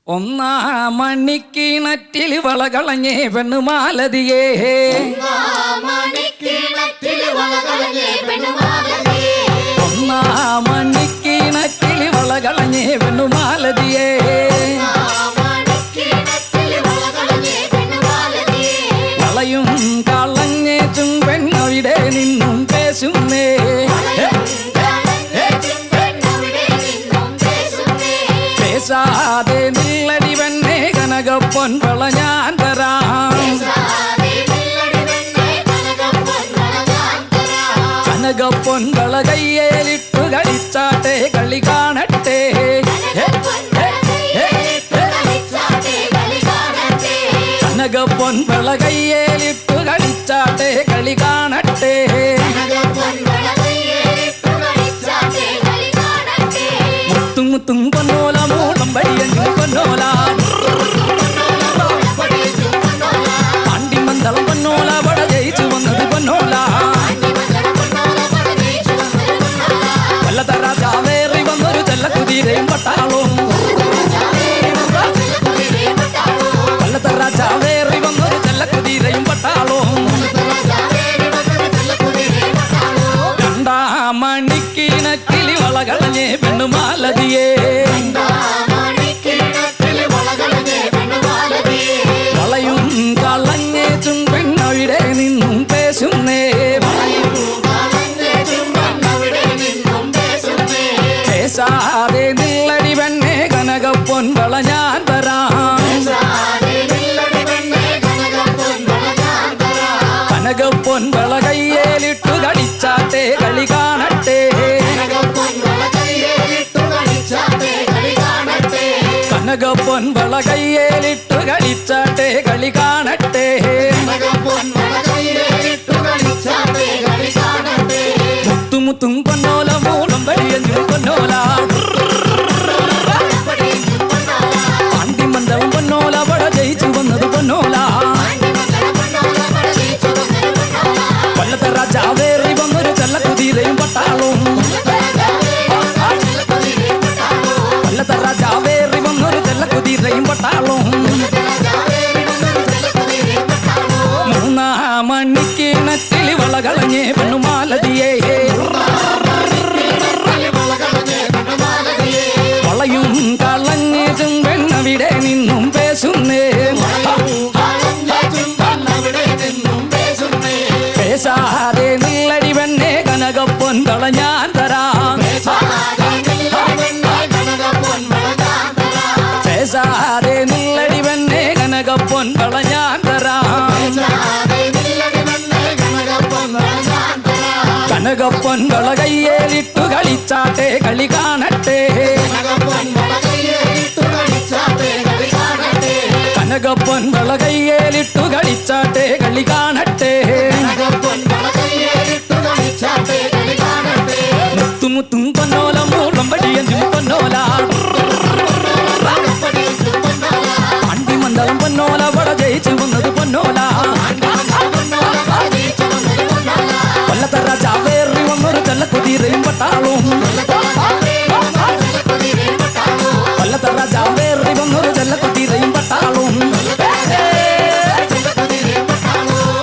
ഒന്നാം മണിക്കിണറ്റിൽ വളകളഞ്ഞേ പെണ്ണുമാലതിയേ ഒന്നാം മണിക്കിണറ്റിൽ വളകളഞ്ഞേ പെണ്ണുമാലതിയേ വളയും കളഞ്ഞേച്ചും പെണ്ണവിടെ നിന്നും പേശുന്നേ പേശാതെ നില്ലടി പെണ്ണേ കനകപ്പൊൻ വള ഞാൻ തരാം കനകപ്പൊൻ വള കയ്യേലിട്ടു കളിച്ചാട്ടെ കളി കാണട്ടെ കനകപ്പൊൻ വള കയ്യേലിട്ടു കളിച്ചാട്ടെ കളി കാണട്ടെ മുത്തും മുത്തും പൊന്നോല മൂളം വഴിയഞ്ഞു പൊന്നോല പാണ്ടിമന്തളം പൊന്നോല വട ജയിച്ചു വന്നത് പൊന്നോല കൊല്ലത്ത രാജാവേറി വന്നൊരു ചെല്ലക്കുതിരയും പട്ടാളും കൊല്ലത്ത രാജാവേറി വന്നൊരു ചെല്ലക്കുതിരയും പട്ടാളും രണ്ടാം മണിക്കിണക്കിലി വളകളഞ്ഞേ പെണ്ണുമാലതിയേ വളയും കളഞ്ഞേച്ചും പെണ്ണവിടെ നിന്നും പേശുന്നേ പേശാതെ നില്ലടി പെണ്ണേ കനകപ്പൊൻ വള ഞാൻ തരാം കനകപ്പൊൻ വള കയ്യേലിട്ടു കളിച്ചാട്ടെ കളി കാണട്ടെ കനകപ്പൊൻ വള കയ്യേലിട്ടു കളിച്ചാട്ടെ കളി കാണട്ടെ മുത്തുമുത്തും പൊന്നോല മൂളം വഴിയഞ്ഞു പൊന്നോല പാണ്ടിമന്തളം പൊന്നോല വട ജയിച്ചു വന്നത് പൊന്നോല കൊല്ലത്തെ രാജാവേറി വന്നൊരു ചെല്ലക്കുതിരയും പട്ടാളും കൊല്ലത്തെ രാജാവേറി വന്നൊരു ചെല്ലക്കുതിരയും പട്ടാളും മൂന്നാം മണിക്കിണറ്റിൽ വളകളഞ്ഞേ പെണ്ണുമാലതിയേ വളയും കളഞ്ഞേച്ചും പെണ്ണവിടെ നിന്നും പേശുന്നേ പേശാതെ നില്ലടി പെണ്ണേ കനകപ്പൊൻ വള ഞാൻ തരാം പേശാതെ നില്ലടി പെണ്ണേ കനകപ്പൊൻ വള ഞാൻ തരാം കനകപ്പൊൻ വള കയ്യേലിട്ടു കളിച്ചാട്ടെ കളി കാണട്ടെ കനകപ്പൊൻ വള കയ്യേലിട്ടു കളിച്ചാട്ടെ കളി കാണട്ടെ മുത്തുമുത്തും പൊന്നോല മൂളം വടിയഞ്ചും പൊന്നോല പാണ്ടിമന്തളം പൊന്നോല വട ജയിച്ചു വന്നത് പൊന്നോല കൊല്ലത്തെ രാജാവേറി വന്നൊരു ചെല്ലക്കുതിരയും പട്ടാളും കൊല്ലത്തെ രാജാവേറി വന്നൊരു ചെല്ലക്കുതിരയും പട്ടാളും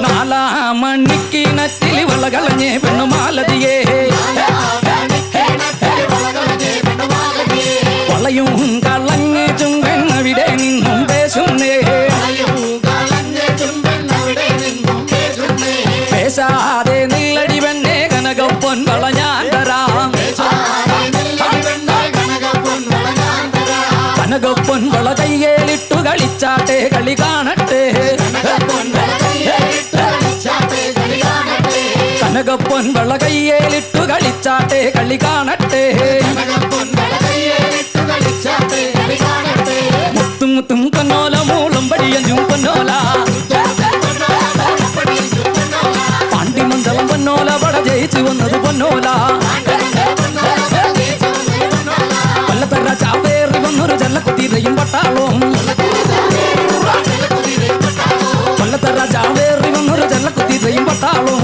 നാലാം മണിക്കിണറ്റിൽ വളകളഞ്ഞേ പെണ്ണുമാലതിയേ വളയും കളഞ്ഞേച്ചും പെണ്ണവിടെ നിന്നും പേശുന്നേ പേശാതെ നില്ലടി പെണ്ണേ കനകപ്പൊൻ വള ഞാൻ തരാം കനകപ്പൊൻ വള കയ്യേലിട്ടു കളിച്ചാട്ടെ കളി കാണട്ടെ കനകപ്പൊൻ വള കയ്യേലിട്ടു കളിച്ചാട്ടെ കളി കാണട്ടെ മുത്തുമുത്തും പൊന്നോല മൂളം വടിയഞ്ചും പൊന്നോല പാണ്ടിമന്തളം പൊന്നോല വട ജയിച്ചു വന്നത് പൊന്നോല കൊല്ലത്തെ രാജാവേറി വന്നൊരു ചെല്ലക്കുതിരയും പട്ടാളും കൊല്ലത്തെ രാജാവേറി വന്നൊരു ചെല്ലക്കുതിരയും പട്ടാളും